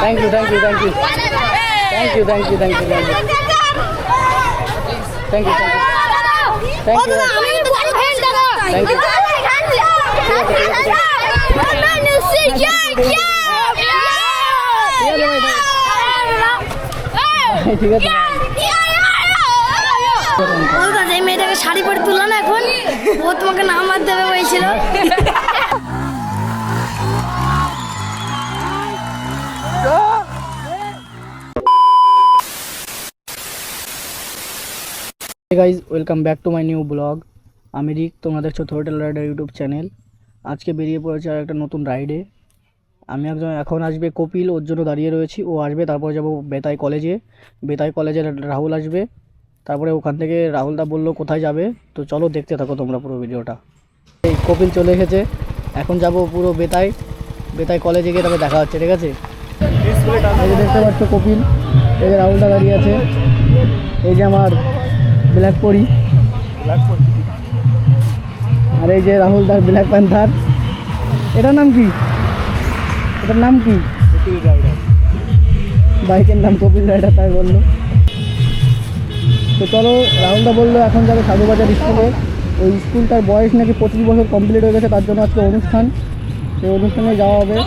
Thank you. Thank you. Thank you. Thank you. Thank you. Thank you. Thank you. Thank you. Thank you. Thank you. ঠিক আছে এই মেয়েটাকে শাড়ি পরে তুলো না এখন ও তোমাকে নামার দেবে বলছিল guys welcome back to my new blog. আমি রিক, তোমরা দেখছো থ্রোটল রাইডার ইউটিউব চ্যানেল। আজকে বেরিয়ে পড়েছে আর একটা নতুন রাইডে। আমি এখন আসবে কপিল, ওর জন্য দাঁড়িয়ে রয়েছি। ও আসবে, তারপর যাব বেতাই কলেজে। বেতাই কলেজে রাহুল আসবে, তারপরে ওখান থেকে রাহুলদা বললো কোথায় যাবে। তো চলো দেখতে থাকো তোমরা পুরো ভিডিওটা। এই কপিল চলে এসেছে, এখন যাব পুরো বেতাই কলেজে গিয়ে তারপরে দেখা হচ্ছে, ঠিক আছে? এই যে দেখতে পাচ্ছ কপিল, এই যে রাহুলদা দাঁড়িয়ে আছে, এই যে আমার ব্ল্যাক পরি, আর এই যে রাহুলদার ব্ল্যাক প্যান্থার। এটার নাম কি? এটার নাম কি? কপিল রাইডার। বাইকের নাম কপিল রাইডার, তাই বললো। তো চলো, রাহুলদা বললো এখন যাবে সাধুবাজার স্কুলে। ওই স্কুলটার বয়স নাকি 25 বছর কমপ্লিট হয়ে গেছে, তার জন্য আজকে অনুষ্ঠান, সেই অনুষ্ঠানে যাওয়া হবে।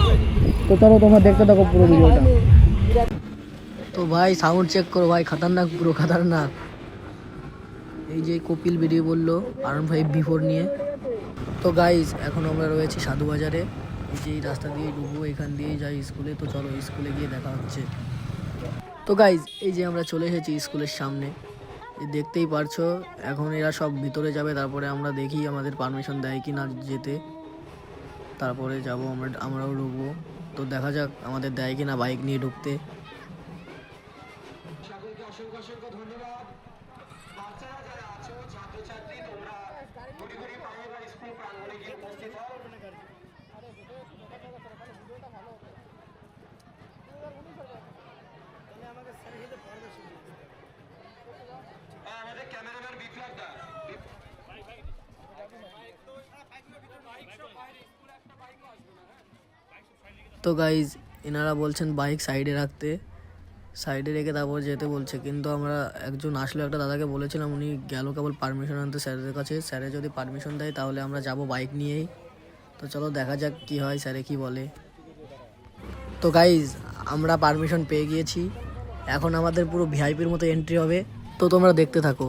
তো চলো তোমরা দেখতে থাকো পুরো ভিডিওটা। তো ভাই সাউন্ড চেক করো ভাই, খাতারনাক, পুরো খাতারনাক। এই যে কপিল বেরিয়ে বললো R15 V4 নিয়ে। তো গাইজ এখন আমরা রয়েছি সাধুবাজারে। এই যে এই রাস্তা দিয়ে ঢুকবো, এখান দিয়েই যাই স্কুলে। তো চলো স্কুলে গিয়ে দেখা হচ্ছে। তো গাইজ এই যে আমরা চলে এসেছি স্কুলের সামনে, দেখতেই পারছো। এখন এরা সব ভিতরে যাবে, তারপরে আমরা দেখি আমাদের পারমিশন দেয় কি না যেতে, তারপরে যাব আমরাও ঢুকবো। তো দেখা যাক আমাদের দেয় কি না বাইক নিয়ে ঢুকতে। তো গাইজ এনারা বলছেন বাইক সাইডে রাখতে, সাইডে রেখে তারপর যেতে বলছে। কিন্তু আমরা একজন আসলো, একটা দাদাকে বলেছিলাম, উনি গেল কেবল পারমিশন আনতে স্যারের কাছে। স্যারে যদি পারমিশন দেয় তাহলে আমরা যাব বাইক নিয়েই। তো চলো দেখা যাক কি হয়, স্যারে কি বলে। তো গাইজ আমরা পারমিশন পেয়ে গিয়েছি, এখন আমাদের পুরো ভিআইপির মতো এন্ট্রি হবে। তো তোমরা দেখতে থাকো।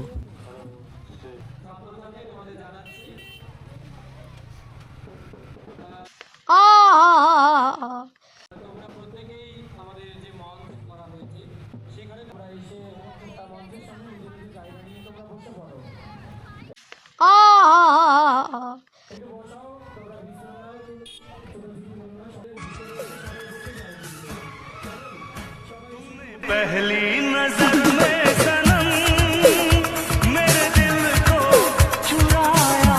पहली नजर में सनम मेरे दिल को चुराया।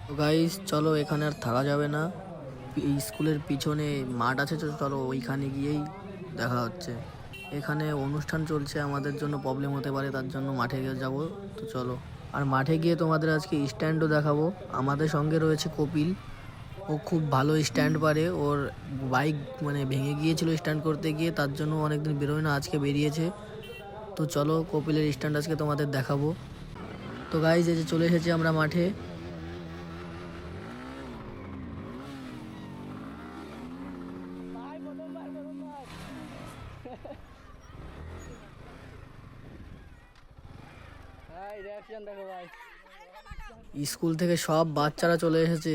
তো গাইস চলো, এখানে আর থাকা যাবে না। স্কুলের পিছনে মাঠ আছে, তো চলো ওইখানে গিয়েই দেখা হচ্ছে। এখানে অনুষ্ঠান চলছে, আমাদের জন্য প্রবলেম হতে পারে, তার জন্য মাঠে গিয়ে যাবো। তো চলো, আর মাঠে গিয়ে তোমাদের আজকে স্ট্যান্ডও দেখাবো। আমাদের সঙ্গে রয়েছে কপিল, ও খুব ভালো স্ট্যান্ড পারে। ওর বাইক ভেঙে গিয়েছিল স্ট্যান্ড করতে গিয়ে, তার জন্য অনেকদিন বেরোয় না, আজকে বেরিয়েছে। তো চলো কপিলের স্ট্যান্ড আজকে তোমাদের দেখাবো। তো গাইজ এই যে চলে এসেছি আমরা মাঠে। স্কুল থেকে সব বাচ্চারা চলে এসেছে।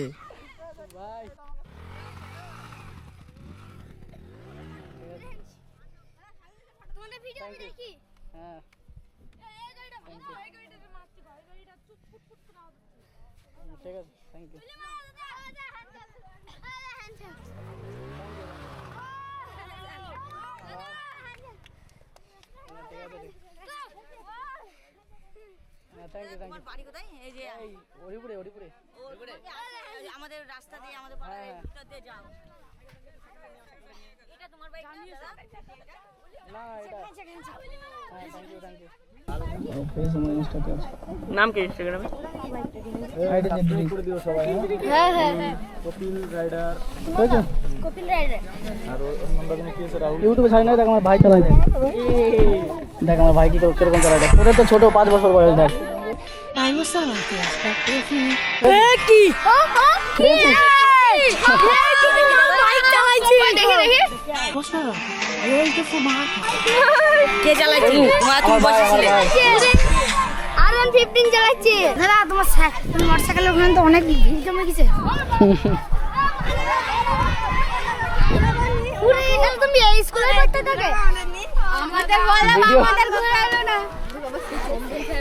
ঠিক আছে, থ্যাংক ইউ। বাড়ি কোথায়? এই যে ওরিপুরে আমাদের রাস্তা দিয়ে, আমাদের পাড়ার ভিতর দিয়ে যাও। এটা তোমার বাইক না? না, এটা থ্যাংক ইউ। নাম কি ইনস্টাগ্রামে? আইডি করে দিও সবাই। হ্যাঁ হ্যাঁ হ্যাঁ। কপিল রাইডার বুঝছো কপিল রাইডার। আর ওর নাম্বার কি আছে রাহুল। ইউটিউবে ছাড়ি নাই, দেখ আমার ভাই চালায় দেখ। দেখ আমার ভাই কি করে কিরকম চালায় দেখ। ওদের তো ছোট 5 বছর বয়স দেখ। কি কে চালাচ্ছে? আমার ভাই, আমার ভাই। R115 চালাচ্ছে। দাদা তোমার মোটরসাইকেল ওখানে তো অনেক ভিড় জমে গেছে। পুরো এটা তুমি এই স্কুলে পড়তে থাকে? আমাদের বলা ভিডিও- আমাদের ঘুরে এলো না।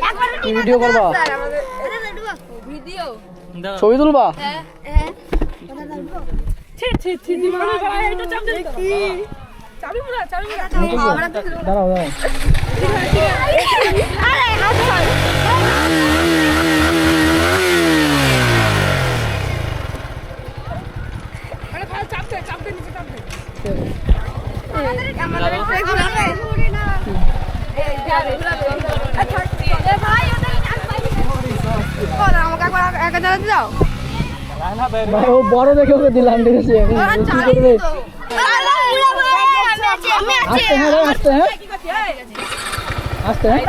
একবার কি ভিডিও করবা? ভিডিও। ছবি তুলবা? হ্যাঁ। দাঁড়াও দাঁড়াও। আরে হাত ধর। আমাদের একটু ঘুরাবে। ভাই ওটা আমাকে একবার একা চালাতে দাও। ভাই ও বড় দেখে ওকে দিলাম, ঠিক আছে? এখন কি করবে? আমি আছি। আস্তে হ্যাঁ রে, আস্তে হ্যাঁ, আস্তে হ্যাঁ।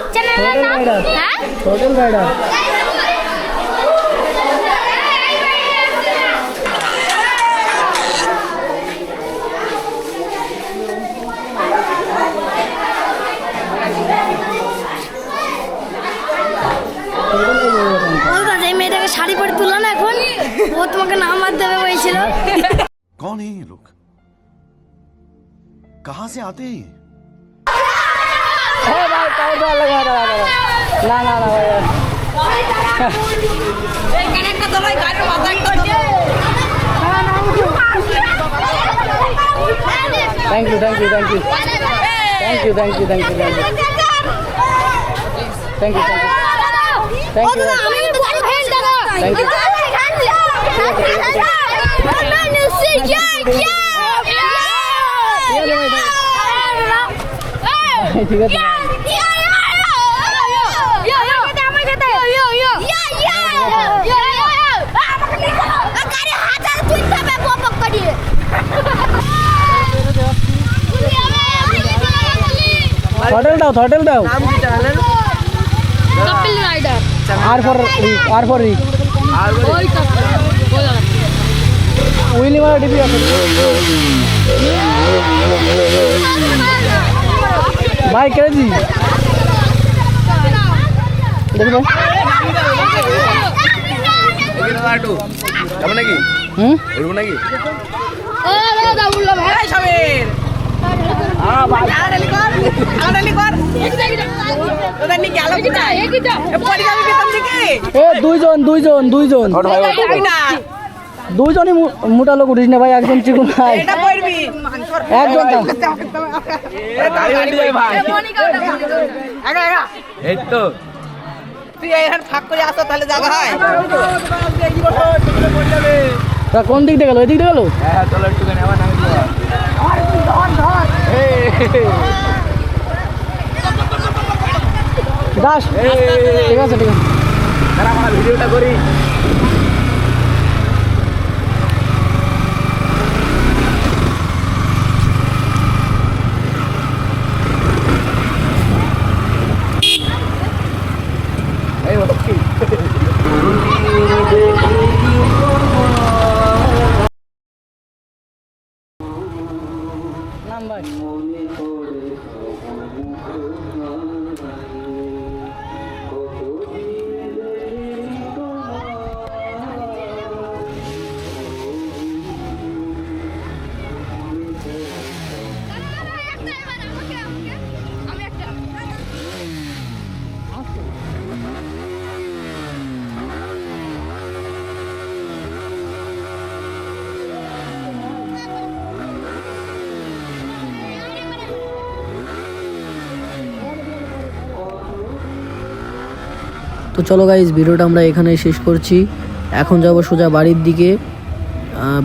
Hotel rider, hotel rider. এই মেয়েটাকে শাড়ি পরে তুলো না এখন, ও তোমাকে নাম্বার দেবে বলেছিল। कौन है ये लोग? कहां से आते हैं ये? হ্যাঁ ভাই, তাও তো আলাদা আলাদা আলাদা। না না না ভাই, thank you thank you thank you thank you thank you thank you thank you thank you thank you thank you. ঠিক আছে থটল দাও, থটল দাও। কপিল রাইডার। আর ফর রিক, আর ফর রিক। ওই কপিল উইলি মারা টিপি আছে ভাই, কেজি দেখো নাকি হুম উড়বো নাকি এ দুইজন দুইজন দুইজন দুইজনই মোটা লোক উঠিস না ভাই, একজন চিকুন ভাই, একজন দাও। এই তো তা কোন দিক দিয়ে গেল? ওই দিক দিয়ে গেল? হ্যাঁ চলো একটুখানি আমার নামে দাস, ঠিক আছে ঠিক আছে। আমার ভিডিওটা করি। এই হলো কি নাম ভাই। চলো গাইজ, ভিডিওটা আমরা এখানেই শেষ করছি। এখন যাব সোজা বাড়ির দিকে।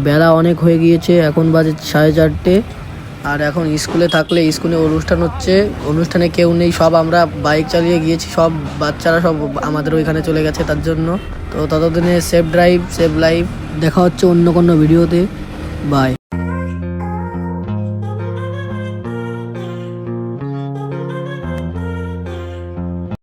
বেলা অনেক হয়ে গিয়েছে, এখন বাজে 4:30। আর এখন স্কুলে থাকলে স্কুলে অনুষ্ঠান হচ্ছে, অনুষ্ঠানে কেউ নেই, সব আমরা বাইক চালিয়ে গিয়েছি, সব বাচ্চারা সব আমাদের ওইখানে চলে গেছে তার জন্য। তো ততদিনে সেফ ড্রাইভ সেফ লাইফ, দেখা হচ্ছে অন্য কোনো ভিডিওতে। বাই।